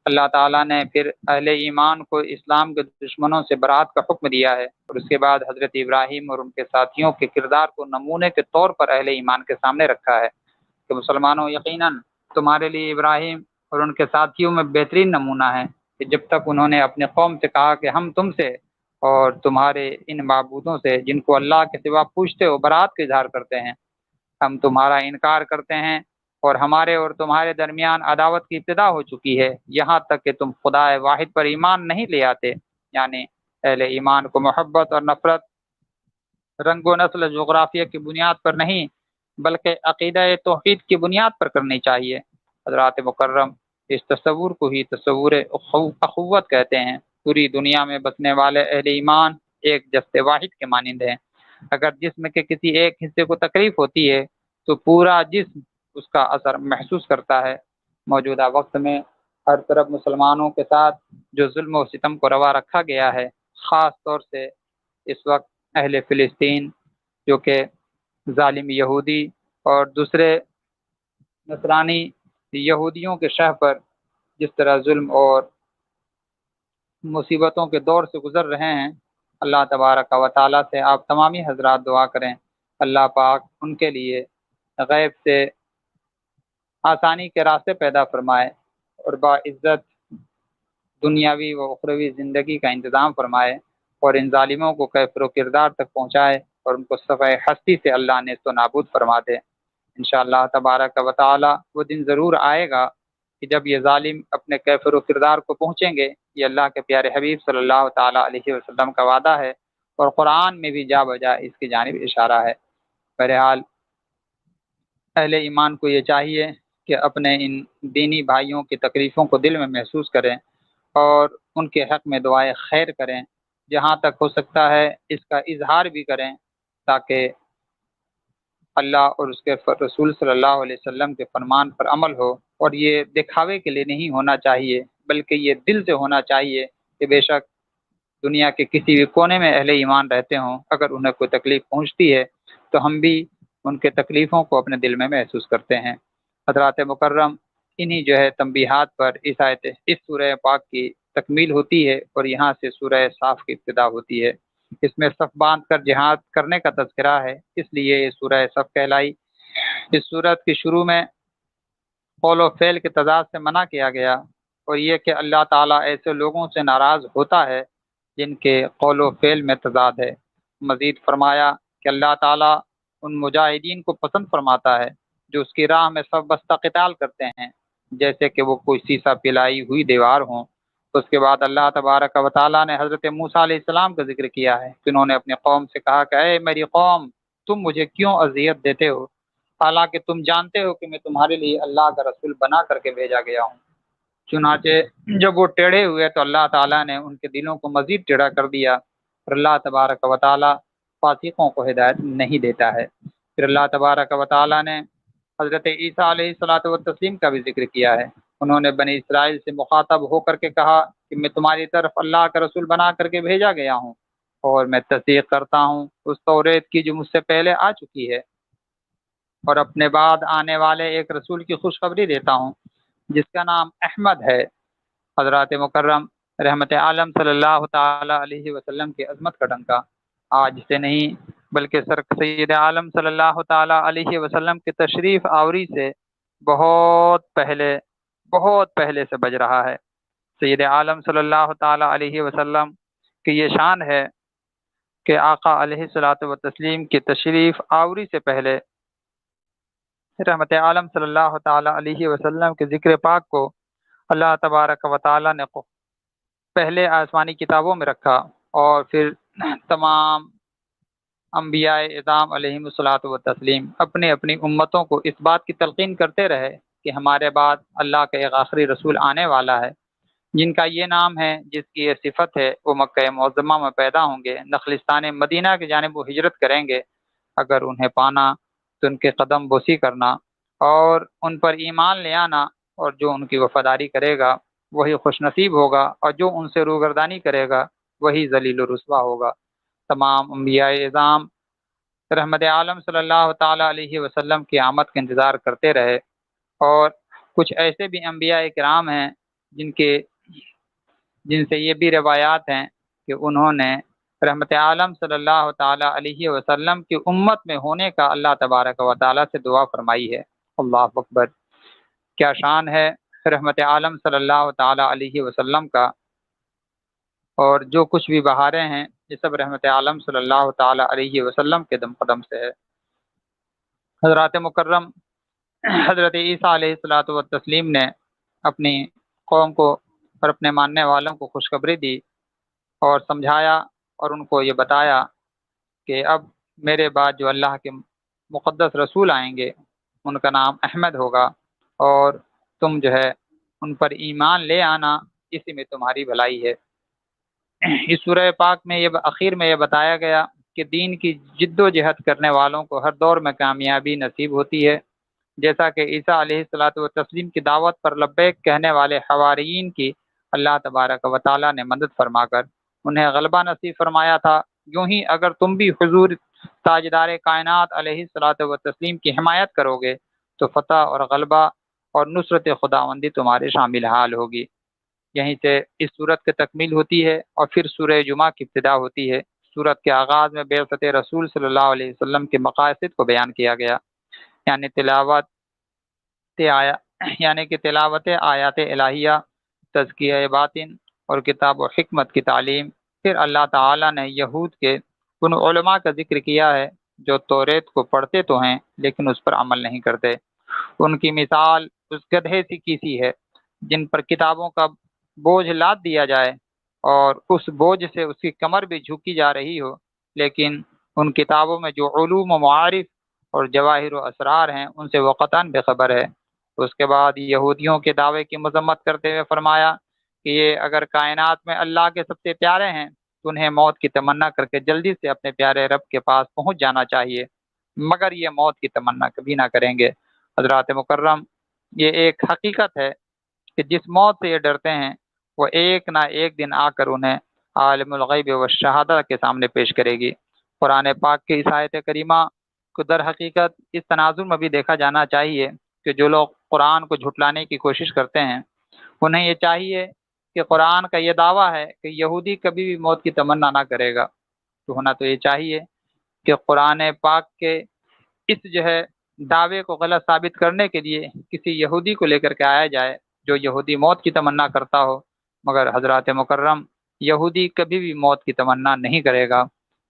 اللہ تعالیٰ نے پھر اہل ایمان کو اسلام کے دشمنوں سے برات کا حکم دیا ہے، اور اس کے بعد حضرت ابراہیم اور ان کے ساتھیوں کے کردار کو نمونے کے طور پر اہل ایمان کے سامنے رکھا ہے کہ مسلمانوں، یقیناً تمہارے لیے ابراہیم اور ان کے ساتھیوں میں بہترین نمونہ ہے کہ جب تک انہوں نے اپنے قوم سے کہا کہ ہم تم سے اور تمہارے ان معبودوں سے جن کو اللہ کے سوا پوچھتے ہو برات کا اظہار کرتے ہیں، ہم تمہارا انکار کرتے ہیں اور ہمارے اور تمہارے درمیان عداوت کی ابتدا ہو چکی ہے، یہاں تک کہ تم خدا واحد پر ایمان نہیں لے آتے۔ یعنی اہل ایمان کو محبت اور نفرت رنگ و نسل جغرافیہ کی بنیاد پر نہیں بلکہ عقیدہ توحید کی بنیاد پر کرنی چاہیے۔ حضرات مکرم، اس تصور کو ہی تصور اخوت کہتے ہیں۔ پوری دنیا میں بسنے والے اہل ایمان ایک جسد واحد کے مانند ہیں۔ اگر جسم کے کسی ایک حصے کو تکلیف ہوتی ہے تو پورا جسم اس کا اثر محسوس کرتا ہے۔ موجودہ وقت میں ہر طرف مسلمانوں کے ساتھ جو ظلم و ستم کو روا رکھا گیا ہے، خاص طور سے اس وقت اہل فلسطین جو کہ ظالم یہودی اور دوسرے نصرانی یہودیوں کے شہ پر جس طرح ظلم اور مصیبتوں کے دور سے گزر رہے ہیں، اللہ تبارک و تعالیٰ سے آپ تمامی حضرات دعا کریں، اللہ پاک ان کے لیے غیب سے آسانی کے راستے پیدا فرمائے اور باعزت دنیاوی و اخروی زندگی کا انتظام فرمائے، اور ان ظالموں کو کیفر و کردار تک پہنچائے اور ان کو صفحہ ہستی سے اللہ نے تو نابود فرما دے۔ انشاءاللہ تبارک و تعالی وہ دن ضرور آئے گا کہ جب یہ ظالم اپنے کیفر و کردار کو پہنچیں گے۔ یہ اللہ کے پیارے حبیب صلی اللہ تعالیٰ علیہ وسلم کا وعدہ ہے اور قرآن میں بھی جا بجا اس کی جانب اشارہ ہے۔ بہرحال اہل ایمان کو یہ چاہیے کہ اپنے ان دینی بھائیوں کی تکلیفوں کو دل میں محسوس کریں اور ان کے حق میں دعائیں خیر کریں، جہاں تک ہو سکتا ہے اس کا اظہار بھی کریں تاکہ اللہ اور اس کے رسول صلی اللہ علیہ وسلم کے فرمان پر عمل ہو۔ اور یہ دکھاوے کے لیے نہیں ہونا چاہیے، بلکہ یہ دل سے ہونا چاہیے کہ بے شک دنیا کے کسی بھی کونے میں اہل ایمان رہتے ہوں، اگر انہیں کوئی تکلیف پہنچتی ہے تو ہم بھی ان کے تکلیفوں کو اپنے دل میں محسوس کرتے ہیں۔ حضرات مکرم، انہی جو ہے تنبیہات پر اس سورہ پاک کی تکمیل ہوتی ہے اور یہاں سے سورہ صاف کی ابتدا ہوتی ہے۔ اس میں صف باندھ کر جہاد کرنے کا تذکرہ ہے، اس لیے یہ سورہ صف کہلائی۔ اس سورت کے شروع میں قول و فعل کے تضاد سے منع کیا گیا، اور یہ کہ اللہ تعالیٰ ایسے لوگوں سے ناراض ہوتا ہے جن کے قول و فعل میں تضاد ہے۔ مزید فرمایا کہ اللہ تعالیٰ ان مجاہدین کو پسند فرماتا ہے جو اس کی راہ میں سب بستہ قتال کرتے ہیں، جیسے کہ وہ کوئی سیسا پلائی ہوئی دیوار ہوں۔ اس کے بعد اللہ تبارک و تعالیٰ نے حضرت موسیٰ علیہ السلام کا ذکر کیا ہے کہ انہوں نے اپنی قوم سے کہا کہ اے میری قوم، تم مجھے کیوں اذیت دیتے ہو، حالانکہ تم جانتے ہو کہ میں تمہارے لیے اللہ کا رسول بنا کر کے بھیجا گیا ہوں۔ چنانچہ جب وہ ٹیڑھے ہوئے تو اللہ تعالیٰ نے ان کے دلوں کو مزید ٹیڑھا کر دیا، اور اللہ تبارک و تعالیٰ فاسقوں کو ہدایت نہیں دیتا ہے۔ پھر اللہ تبارک و تعالیٰ نے حضرت عیسیٰ علیہ الصلاۃ والتسلیم کا بھی ذکر کیا ہے۔ انہوں نے بنی اسرائیل سے مخاطب ہو کر کے کہا کہ میں تمہاری طرف اللہ کا رسول بنا کر کے بھیجا گیا ہوں، اور میں تصدیق کرتا ہوں اس توریت کی جو مجھ سے پہلے آ چکی ہے، اور اپنے بعد آنے والے ایک رسول کی خوشخبری دیتا ہوں جس کا نام احمد ہے۔ حضرات مکرم، رحمت عالم صلی اللہ تعالی علیہ وسلم کی عظمت کا ڈنکا آج سے نہیں بلکہ سید عالم صلی اللہ تعالی علیہ وسلم کی تشریف آوری سے بہت پہلے سے بج رہا ہے۔ سید عالم صلی اللہ تعالی علیہ وسلم کی یہ شان ہے کہ آقا علیہ الصلوۃ والتسلیم کی تشریف آوری سے پہلے رحمت عالم صلی اللہ تعالی علیہ وسلم کے ذکر پاک کو اللہ تبارک و تعالی نے پہلے آسمانی کتابوں میں رکھا، اور پھر تمام انبیاء اعظام علیہم الصلوۃ والتسلیم اپنی اپنی امتوں کو اس بات کی تلقین کرتے رہے کہ ہمارے بعد اللہ کا ایک آخری رسول آنے والا ہے جن کا یہ نام ہے، جس کی یہ صفت ہے، وہ مکہ معظمہ میں پیدا ہوں گے، نخلستان مدینہ کی جانب وہ ہجرت کریں گے، اگر انہیں پانا تو ان کے قدم بوسی کرنا اور ان پر ایمان لے آنا، اور جو ان کی وفاداری کرے گا وہی خوش نصیب ہوگا، اور جو ان سے روگردانی کرے گا وہی ذلیل و رسوا ہوگا۔ تمام انبیاء اعظام رحمت عالم صلی اللہ تعالی علیہ وسلم کی آمد کا انتظار کرتے رہے، اور کچھ ایسے بھی انبیاء کرام ہیں جن سے یہ بھی روایات ہیں کہ انہوں نے رحمت عالم صلی اللہ تعالی علیہ وسلم کی امت میں ہونے کا اللہ تبارک و تعالی سے دعا فرمائی ہے۔ اللہ اکبر، کیا شان ہے رحمت عالم صلی اللہ تعالی علیہ وسلم کا، اور جو کچھ بھی بہاریں ہیں یہ سب رحمت عالم صلی اللہ تعالی علیہ وسلم کے دم قدم سے ہے۔ حضرات مکرم، حضرت عیسیٰ علیہ الصلوۃ والتسلیم نے اپنی قوم کو اور اپنے ماننے والوں کو خوشخبری دی اور سمجھایا، اور ان کو یہ بتایا کہ اب میرے بعد جو اللہ کے مقدس رسول آئیں گے ان کا نام احمد ہوگا، اور تم جو ہے ان پر ایمان لے آنا، اسی میں تمہاری بھلائی ہے۔ اس سورہ پاک میں آخر میں یہ بتایا گیا کہ دین کی جد و جہد کرنے والوں کو ہر دور میں کامیابی نصیب ہوتی ہے، جیسا کہ عیسیٰ علیہ الصلاۃ والتسلیم کی دعوت پر لبیک کہنے والے حواریین کی اللہ تبارک و تعالیٰ نے مدد فرما کر انہیں غلبہ نصیب فرمایا تھا، یوں ہی اگر تم بھی حضور تاجدار کائنات علیہ الصلاۃ والتسلیم کی حمایت کرو گے تو فتح اور غلبہ اور نصرت خداوندی تمہارے شامل حال ہوگی۔ یہیں سے اس صورت کی تکمیل ہوتی ہے اور پھر سورہ جمعہ کی ابتدا ہوتی ہے۔ صورت کے آغاز میں بعثت رسول صلی اللہ علیہ وسلم کے مقاصد کو بیان کیا گیا، یعنی تلاوت آیات الہیہ، تزکیہ باطن اور کتاب و حکمت کی تعلیم۔ پھر اللہ تعالیٰ نے یہود کے ان علماء کا ذکر کیا ہے جو توریت کو پڑھتے تو ہیں لیکن اس پر عمل نہیں کرتے۔ ان کی مثال اس گدھے کی سی ہے جن پر کتابوں کا بوجھ لاد دیا جائے اور اس بوجھ سے اس کی کمر بھی جھکی جا رہی ہو، لیکن ان کتابوں میں جو علوم و معارف اور جواہر و اسرار ہیں ان سے وہ قطعاً بے خبر ہے۔ اس کے بعد یہودیوں کے دعوے کی مذمت کرتے ہوئے فرمایا کہ یہ اگر کائنات میں اللہ کے سب سے پیارے ہیں تو انہیں موت کی تمنا کر کے جلدی سے اپنے پیارے رب کے پاس پہنچ جانا چاہیے، مگر یہ موت کی تمنا کبھی نہ کریں گے۔ حضرات مکرم، یہ ایک حقیقت ہے کہ جس موت سے یہ ڈرتے ہیں وہ ایک نہ ایک دن آ کر انہیں عالم الغیب و شہادہ کے سامنے پیش کرے گی۔ قرآن پاک کی اس آیت کریمہ کو در حقیقت اس تناظر میں بھی دیکھا جانا چاہیے کہ جو لوگ قرآن کو جھٹلانے کی کوشش کرتے ہیں انہیں یہ چاہیے کہ قرآن کا یہ دعویٰ ہے کہ یہودی کبھی بھی موت کی تمنا نہ کرے گا، تو ہونا تو یہ چاہیے کہ قرآن پاک کے اس دعوے کو غلط ثابت کرنے کے لیے کسی یہودی کو لے کر کے آیا جائے جو یہودی موت کی تمنا کرتا ہو، مگر حضرات مکرم، یہودی کبھی بھی موت کی تمنا نہیں کرے گا۔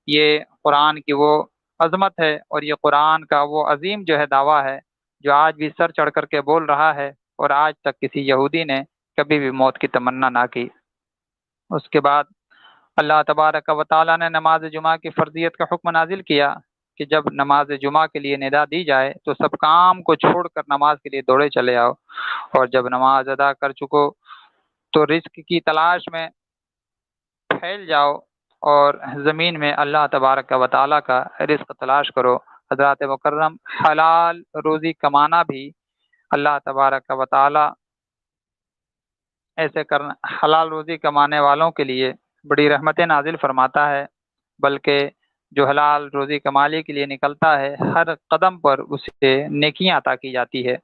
یہ قرآن کی وہ عظمت ہے اور یہ قرآن کا وہ عظیم دعویٰ ہے جو آج بھی سر چڑھ کر کے بول رہا ہے، اور آج تک کسی یہودی نے کبھی بھی موت کی تمنا نہ کی۔ اس کے بعد اللہ تبارک و تعالیٰ نے نماز جمعہ کی فرضیت کا حکم نازل کیا کہ جب نماز جمعہ کے لیے ندا دی جائے تو سب کام کو چھوڑ کر نماز کے لیے دوڑے چلے آؤ، اور جب نماز ادا کر چکو تو رزق کی تلاش میں پھیل جاؤ اور زمین میں اللہ تبارک و تعالیٰ کا رزق تلاش کرو۔ حضرات مکرم، حلال روزی کمانا بھی اللہ تبارک و تعالیٰ ایسے کرنا حلال روزی کمانے والوں کے لیے بڑی رحمتیں نازل فرماتا ہے، بلکہ جو حلال روزی کمانے کے لیے نکلتا ہے ہر قدم پر اسے نیکیاں عطا کی جاتی ہے،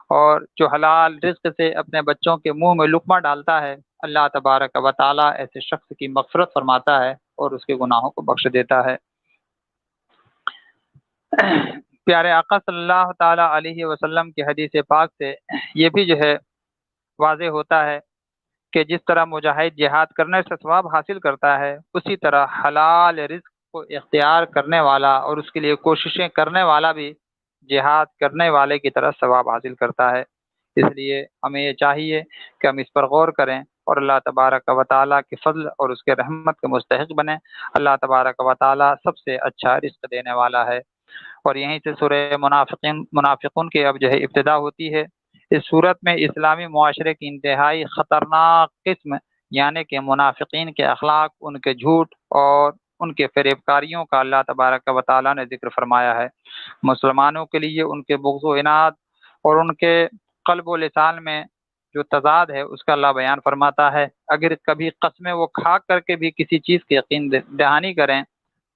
اور جو حلال رزق سے اپنے بچوں کے منہ میں لقمہ ڈالتا ہے اللہ تبارک و تعالیٰ ایسے شخص کی مغفرت فرماتا ہے اور اس کے گناہوں کو بخش دیتا ہے۔ پیارے آقا صلی اللہ تعالیٰ علیہ وسلم کی حدیث پاک سے یہ بھی واضح ہوتا ہے کہ جس طرح مجاہد جہاد کرنے سے ثواب حاصل کرتا ہے، اسی طرح حلال رزق کو اختیار کرنے والا اور اس کے لیے کوششیں کرنے والا بھی جہاد کرنے والے کی طرح ثواب حاصل کرتا ہے۔ اس لیے ہمیں یہ چاہیے کہ ہم اس پر غور کریں اور اللہ تبارک و تعالیٰ کے فضل اور اس کے رحمت کے مستحق بنیں۔ اللہ تبارک و تعالیٰ سب سے اچھا رزق دینے والا ہے۔ اور یہیں سے سورہ منافقون کی اب ابتدا ہوتی ہے۔ اس صورت میں اسلامی معاشرے کی انتہائی خطرناک قسم یعنی کہ منافقین کے اخلاق، ان کے جھوٹ اور ان کے فریب کاریوں کا اللہ تبارک و تعالیٰ نے ذکر فرمایا ہے۔ مسلمانوں کے لیے ان کے بغض و عناد اور ان کے قلب و لسان میں جو تضاد ہے اس کا اللہ بیان فرماتا ہے۔ اگر کبھی قسمیں وہ کھا کر کے بھی کسی چیز کی یقین دہانی کریں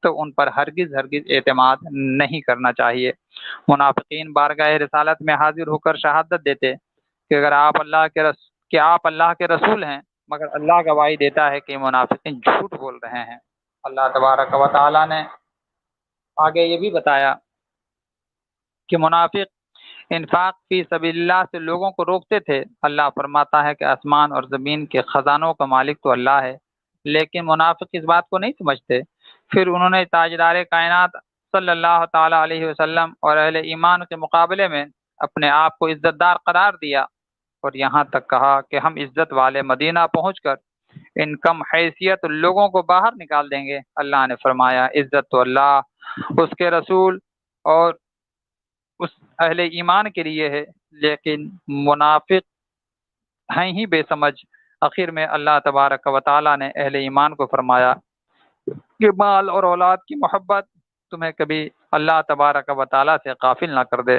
تو ان پر ہرگز اعتماد نہیں کرنا چاہیے۔ منافقین بارگاہ رسالت میں حاضر ہو کر شہادت دیتے کہ اگر آپ اللہ کے رسول ہیں، مگر اللہ گواہی دیتا ہے کہ منافقین جھوٹ بول رہے ہیں۔ اللہ تبارک و تعالیٰ نے آگے یہ بھی بتایا کہ منافق انفاق فی سبیل اللہ سے لوگوں کو روکتے تھے۔ اللہ فرماتا ہے کہ آسمان اور زمین کے خزانوں کا مالک تو اللہ ہے، لیکن منافق اس بات کو نہیں سمجھتے۔ پھر انہوں نے تاجدار کائنات صلی اللہ تعالیٰ علیہ وسلم اور اہل ایمان کے مقابلے میں اپنے آپ کو عزت دار قرار دیا اور یہاں تک کہا کہ ہم عزت والے مدینہ پہنچ کر ان کم حیثیت لوگوں کو باہر نکال دیں گے۔ اللہ نے فرمایا عزت تو اللہ، اس کے رسول اور اس اہل ایمان کے لیے ہے، لیکن منافق ہیں ہی بے سمجھ۔ آخر میں اللہ تبارک و تعالیٰ نے اہل ایمان کو فرمایا کہ مال اور اولاد کی محبت تمہیں کبھی اللہ تبارک و تعالیٰ سے غافل نہ کر دے۔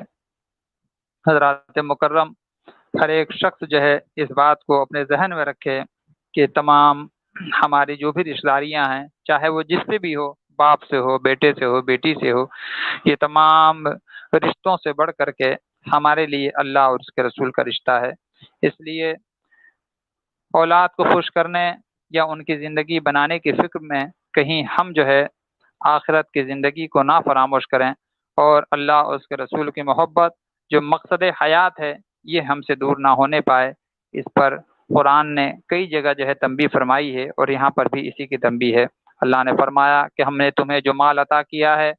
حضرات مکرم، ہر ایک شخص جو ہے اس بات کو اپنے ذہن میں رکھے کہ تمام ہماری جو بھی رشتہ داریاں ہیں، چاہے وہ جس سے بھی ہو، باپ سے ہو، بیٹے سے ہو، بیٹی سے ہو، یہ تمام رشتوں سے بڑھ کر کے ہمارے لیے اللہ اور اس کے رسول کا رشتہ ہے۔ اس لیے اولاد کو خوش کرنے یا ان کی زندگی بنانے کی فکر میں کہیں ہم جو ہے آخرت کی زندگی کو نہ فراموش کریں، اور اللہ اور اس کے رسول کی محبت جو مقصد حیات ہے یہ ہم سے دور نہ ہونے پائے۔ اس پر قرآن نے کئی جگہ جو ہے تنبیہ فرمائی ہے، اور یہاں پر بھی اسی کی تنبیہ ہے۔ اللہ نے فرمایا کہ ہم نے تمہیں جو مال عطا کیا ہے،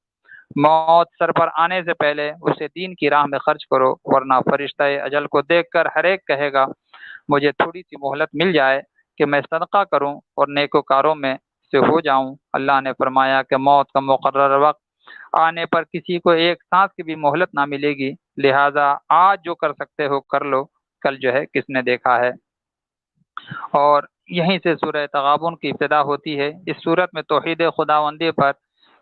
موت سر پر آنے سے پہلے اسے دین کی راہ میں خرچ کرو، ورنہ فرشتہ اجل کو دیکھ کر ہر ایک کہے گا مجھے تھوڑی سی مہلت مل جائے کہ میں صدقہ کروں اور نیکوکاروں میں سے ہو جاؤں۔ اللہ نے فرمایا کہ موت کا مقرر وقت آنے پر کسی کو ایک سانس کی بھی مہلت نہ ملے گی، لہذا آج جو کر سکتے ہو کر لو، کل جو ہے کس نے دیکھا ہے۔ اور یہیں سے سورہ تغابن کی ابتدا ہوتی ہے۔ اس صورت میں توحید خداوندی پر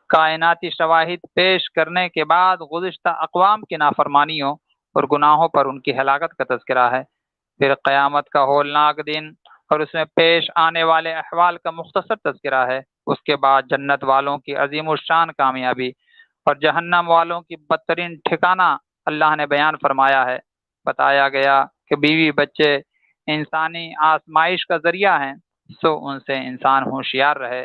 کائناتی شواہد پیش کرنے کے بعد گزشتہ اقوام کی نافرمانیوں اور گناہوں پر ان کی ہلاکت کا تذکرہ ہے، پھر قیامت کا ہولناک دن اور اس میں پیش آنے والے احوال کا مختصر تذکرہ ہے، اس کے بعد جنت والوں کی عظیم الشان کامیابی اور جہنم والوں کی بدترین ٹھکانہ اللہ نے بیان فرمایا ہے۔ بتایا گیا کہ بیوی بچے انسانی آزمائش کا ذریعہ ہیں، سو ان سے انسان ہوشیار رہے،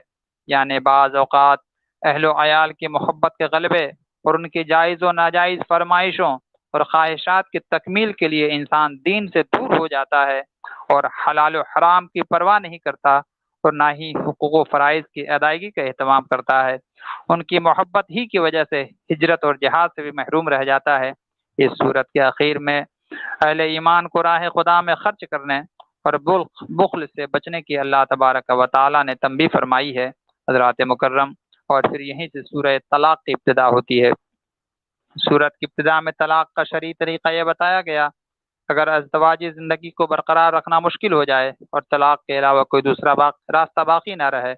یعنی بعض اوقات اہل و عیال کی محبت کے غلبے اور ان کی جائز و ناجائز فرمائشوں اور خواہشات کی تکمیل کے لیے انسان دین سے دور ہو جاتا ہے اور حلال و حرام کی پرواہ نہیں کرتا، اور نہ ہی حقوق و فرائض کی ادائیگی کا اہتمام کرتا ہے۔ ان کی محبت ہی کی وجہ سے ہجرت اور جہاد سے بھی محروم رہ جاتا ہے۔ اس صورت کے اخیر میں اہل ایمان کو راہ خدا میں خرچ کرنے اور بخل سے بچنے کی اللہ تبارک و تعالی نے تنبیہ فرمائی ہے۔ حضرات مکرم، اور پھر یہیں سے سورہ طلاق کی ابتدا ہوتی ہے۔ سورت کی ابتدا میں طلاق کا شرعی طریقہ یہ بتایا گیا، اگر ازدواجی زندگی کو برقرار رکھنا مشکل ہو جائے اور طلاق کے علاوہ کوئی دوسرا راستہ باقی نہ رہے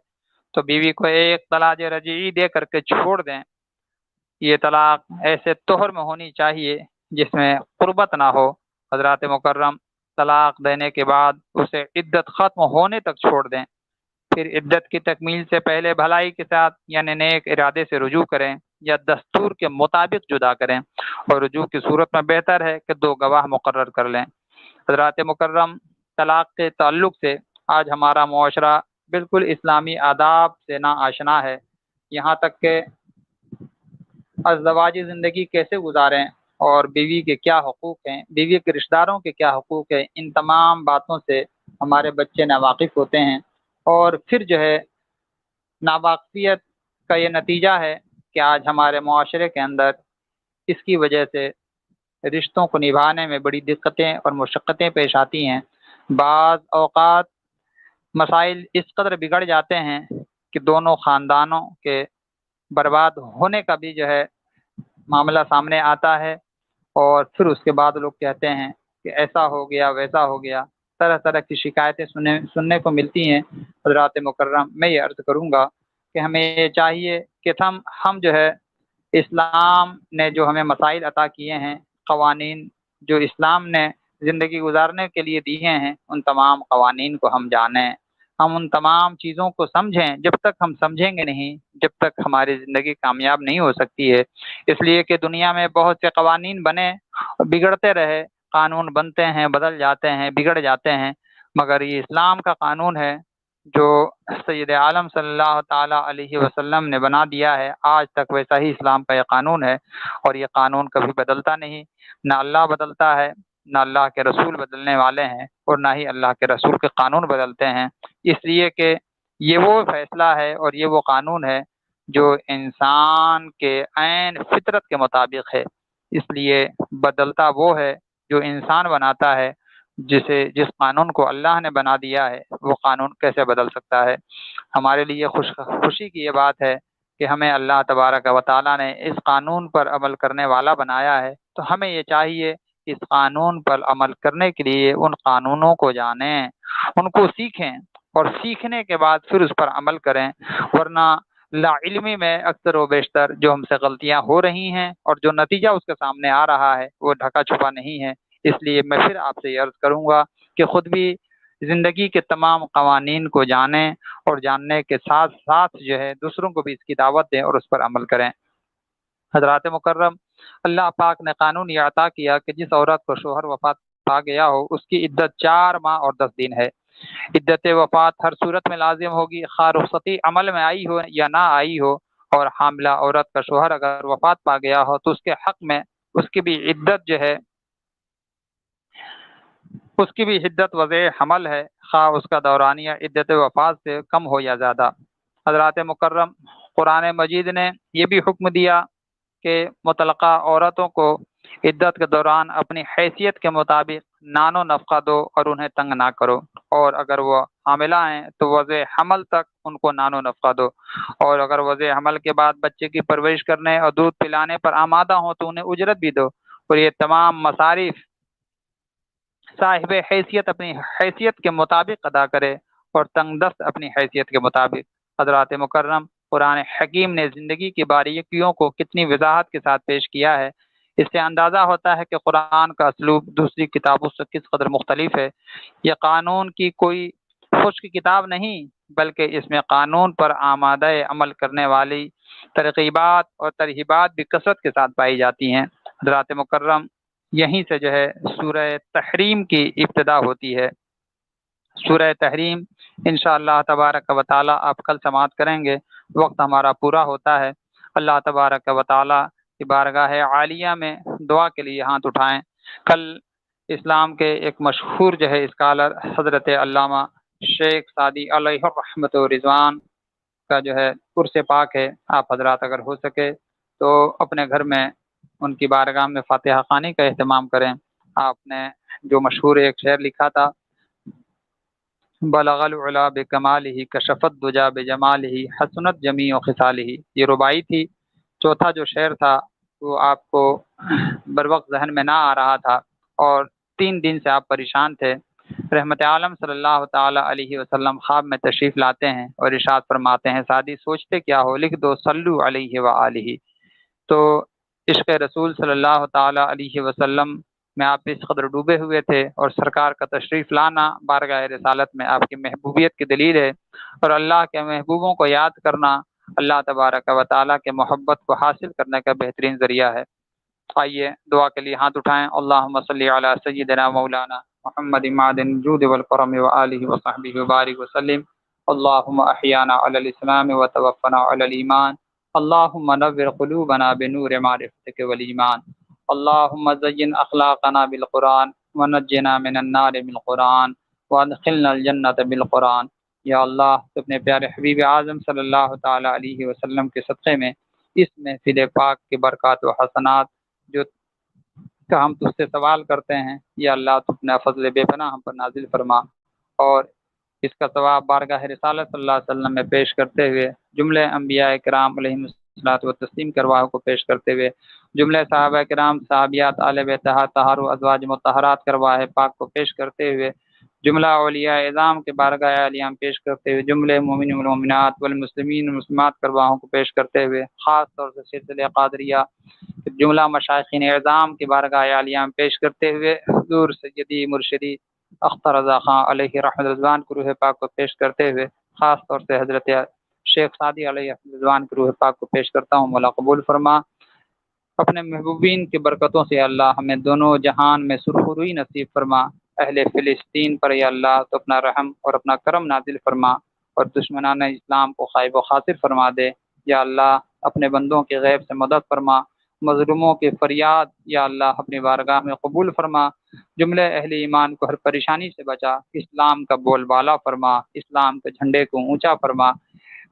تو بیوی کو ایک طلاق رجعی دے کر کے چھوڑ دیں۔ یہ طلاق ایسے طہر میں ہونی چاہیے جس میں قربت نہ ہو۔ حضرات مکرم، طلاق دینے کے بعد اسے عدت ختم ہونے تک چھوڑ دیں، پھر عدت کی تکمیل سے پہلے بھلائی کے ساتھ یعنی نیک ارادے سے رجوع کریں یا دستور کے مطابق جدا کریں، اور رجوع کی صورت میں بہتر ہے کہ 2 گواہ مقرر کر لیں۔ حضرات مکرم، طلاق کے تعلق سے آج ہمارا معاشرہ بالکل اسلامی آداب سے نا آشنا ہے، یہاں تک کہ ازدواجی زندگی کیسے گزاریں اور بیوی کے کیا حقوق ہیں، بیوی کے رشتہ داروں کے کیا حقوق ہیں، ان تمام باتوں سے ہمارے بچے ناواقف ہوتے ہیں، اور پھر جو ہے ناواقفیت کا یہ نتیجہ ہے کہ آج ہمارے معاشرے کے اندر اس کی وجہ سے رشتوں کو نبھانے میں بڑی دقتیں اور مشقتیں پیش آتی ہیں۔ بعض اوقات مسائل اس قدر بگڑ جاتے ہیں کہ دونوں خاندانوں کے برباد ہونے کا بھی جو ہے معاملہ سامنے آتا ہے، اور پھر اس کے بعد لوگ کہتے ہیں کہ ایسا ہو گیا ویسا ہو گیا، طرح طرح کی شکایتیں سننے کو ملتی ہیں۔ حضرات مکرم، میں یہ عرض کروں گا کہ ہمیں یہ چاہیے کہ ہم جو ہے اسلام نے جو ہمیں مسائل عطا کیے ہیں، قوانین جو اسلام نے زندگی گزارنے کے لیے دیے ہیں، ان تمام قوانین کو ہم جانیں، ہم ان تمام چیزوں کو سمجھیں۔ جب تک ہم سمجھیں گے نہیں، جب تک ہماری زندگی کامیاب نہیں ہو سکتی ہے۔ اس لیے کہ دنیا میں بہت سے قوانین بنے اور بگڑتے رہے، قانون بنتے ہیں، بدل جاتے ہیں، بگڑ جاتے ہیں، مگر یہ اسلام کا قانون ہے جو سید عالم صلی اللہ تعالی علیہ وسلم نے بنا دیا ہے، آج تک ویسا ہی اسلام کا یہ قانون ہے، اور یہ قانون کبھی بدلتا نہیں، نہ اللہ بدلتا ہے، نہ اللہ کے رسول بدلنے والے ہیں، اور نہ ہی اللہ کے رسول کے قانون بدلتے ہیں۔ اس لیے کہ یہ وہ فیصلہ ہے اور یہ وہ قانون ہے جو انسان کے عین فطرت کے مطابق ہے، اس لیے بدلتا وہ ہے جو انسان بناتا ہے۔ جس قانون کو اللہ نے بنا دیا ہے وہ قانون کیسے بدل سکتا ہے؟ ہمارے لیے خوشی کی یہ بات ہے کہ ہمیں اللہ تبارک و تعالیٰ نے اس قانون پر عمل کرنے والا بنایا ہے، تو ہمیں یہ چاہیے کہ اس قانون پر عمل کرنے کے لیے ان قانونوں کو جانیں، ان کو سیکھیں، اور سیکھنے کے بعد پھر اس پر عمل کریں، ورنہ لا علمی میں اکثر و بیشتر جو ہم سے غلطیاں ہو رہی ہیں اور جو نتیجہ اس کے سامنے آ رہا ہے وہ ڈھکا چھپا نہیں ہے۔ اس لیے میں پھر آپ سے یہ عرض کروں گا کہ خود بھی زندگی کے تمام قوانین کو جانیں، اور جاننے کے ساتھ ساتھ جو ہے دوسروں کو بھی اس کی دعوت دیں اور اس پر عمل کریں۔ حضرات مکرم، اللہ پاک نے قانون یہ عطا کیا کہ جس عورت کو شوہر وفات پا گیا ہو اس کی عدت 4 ماہ اور 10 دن ہے۔ عدت وفات ہر صورت میں لازم ہوگی، خواہ رخصتی عمل میں آئی ہو یا نہ آئی ہو، اور حاملہ عورت کا شوہر اگر وفات پا گیا ہو تو اس کے حق میں اس کی بھی عدت جو ہے اس کی بھی عدت وضع حمل ہے، خواہ اس کا دورانیہ عدت وفات سے کم ہو یا زیادہ۔ حضرات مکرم، قرآن مجید نے یہ بھی حکم دیا کہ مطلقہ عورتوں کو عدت کے دوران اپنی حیثیت کے مطابق نان و نفقہ دو اور انہیں تنگ نہ کرو، اور اگر وہ حاملہ ہیں تو وضع حمل تک ان کو نان و نفقہ دو، اور اگر وضع حمل کے بعد بچے کی پرورش کرنے اور دودھ پلانے پر آمادہ ہوں تو انہیں اجرت بھی دو، اور یہ تمام مصارف صاحب حیثیت اپنی حیثیت کے مطابق ادا کرے اور تنگ دست اپنی حیثیت کے مطابق۔ حضرات مکرم، قرآن حکیم نے زندگی کی باریکیوں کو کتنی وضاحت کے ساتھ پیش کیا ہے، اس سے اندازہ ہوتا ہے کہ قرآن کا اسلوب دوسری کتابوں سے کس قدر مختلف ہے۔ یہ قانون کی کوئی خشک کتاب نہیں، بلکہ اس میں قانون پر آمادہ عمل کرنے والی ترغیبات اور ترہیبات بھی کثرت کے ساتھ پائی جاتی ہیں۔ حضرات مکرم، یہیں سے جو ہے سورہ تحریم کی ابتدا ہوتی ہے۔ سورہ تحریم انشاءاللہ تبارک و تعالی آپ کل سماعت کریں گے، وقت ہمارا پورا ہوتا ہے۔ اللہ تبارک و تعالی کی بارگاہ عالیہ میں دعا کے لیے ہاتھ اٹھائیں۔ کل اسلام کے ایک مشہور جو ہے اسکالر حضرت علامہ شیخ سعدی علیہ الرحمۃ و رضوان کا جو ہے عرس پاک ہے۔ آپ حضرات اگر ہو سکے تو اپنے گھر میں ان کی بارگاہ میں فاتحہ خوانی کا اہتمام کریں۔ آپ نے جو مشہور ایک شعر لکھا تھا، بلغ العلا بکمالہ کشفت الدجا بجمالہ حسنت جمیع خصالہ، یہ رباعی تھی۔ چوتھا جو شعر تھا وہ آپ کو بروقت ذہن میں نہ آ رہا تھا، اور 3 دن سے آپ پریشان تھے۔ رحمت عالم صلی اللہ تعالی علیہ وسلم خواب میں تشریف لاتے ہیں اور ارشاد فرماتے ہیں، سعدی سوچتے کیا ہو، لکھ دو صلو علیہ وآلہ۔ تو عشق رسول صلی اللہ تعالی علیہ وسلم میں آپ اس قدر ڈوبے ہوئے تھے، اور سرکار کا تشریف لانا بارگاہ رسالت میں آپ کی محبوبیت کی دلیل ہے، اور اللہ کے محبوبوں کو یاد کرنا اللہ تبارک و تعالیٰ کے محبت کو حاصل کرنے کا بہترین ذریعہ ہے۔ آئیے دعا کے لیے ہاتھ اٹھائیں۔ اللہم صلی علی سیدنا مولانا محمد معدن الجود والکرم وآلہ وصحبہ وبارک وسلم۔ اللہم احیانا علی الاسلام وتوفنا علی الایمان۔ اللہم نور قلوبنا بنور معرفتک والایمان۔ اللہم زین اخلاقنا بالقرآن ونجنا من النار بالقرآن وادخلنا الجنت بالقرآن۔ یا اللہ، تو اپنے پیارے حبیب اعظم صلی اللہ تعالی علیہ وسلم کے صدقے میں اس محفل پاک کی برکات و حسنات جو کا ہم تجھ سے سوال کرتے ہیں، یا اللہ تو اپنا فضل بے پناہ ہم پر نازل فرما، اور اس کا ثواب بارگاہ رسالت صلی اللہ علیہ وسلم میں پیش کرتے ہوئے جملے انبیاء کرام علیہ الصلوۃ والتسلیم کرواہ کو پیش کرتے ہوئے جملے صحابہ کرام صحابیات آل بیت طاہر و ازواج مطہرات کرواہ پاک کو پیش کرتے ہوئے جملہ اولیاء اعظام کے بارگاہ عالیہ میں پیش کرتے ہوئے جملے مومن والمومنات والمسلمین والمسلمات کرواہوں کو پیش کرتے ہوئے خاص طور سے سلسلہ قادریہ جملہ مشائخین اعظام کی بارگاہ عالیہ میں پیش کرتے ہوئے حضور سیدی مرشدی اختر رضا خان علیہ رحمۃ رضوان کی روح پاک کو پیش کرتے ہوئے خاص طور سے حضرت شیخ سعدی علیہ رضوان کی روح پاک کو پیش کرتا ہوں۔ مولا قبول فرما۔ اپنے محبوبین کی برکتوں سے اللہ ہمیں دونوں جہان میں سرخروئی نصیب فرما۔ اہل فلسطین پر یا اللہ تو اپنا رحم اور اپنا کرم نازل فرما، اور دشمنان اسلام کو خائب و خاسر فرما دے۔ یا اللہ اپنے بندوں کے غیب سے مدد فرما، مظلوموں کی فریاد یا اللہ اپنی بارگاہ میں قبول فرما۔ جملے اہل ایمان کو ہر پریشانی سے بچا، اسلام کا بول بالا فرما، اسلام کے جھنڈے کو اونچا فرما۔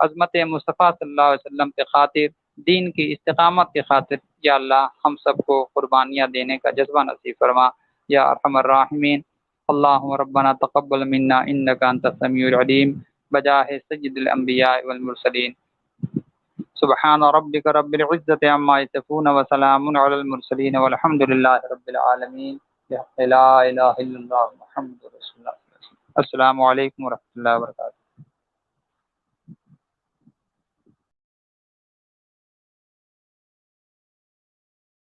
عظمت مصطفیٰ صلی اللہ علیہ وسلم کے خاطر، دین کی استقامت کے خاطر یا اللہ ہم سب کو قربانیاں دینے کا جذبہ نصیب فرما یا ارحم الراحمین۔ اللہم ربنا تقبل منا انک انت السمیع العلیم بجاہ سید الانبیاء والمرسلین۔ سبحان ربک رب العزت عما یصفون وسلام علی المرسلین والحمد للہ رب العالمین۔ لا الہ الا اللہ محمد رسول اللہ۔ السلام علیکم ورحمۃ اللہ وبرکاتہ۔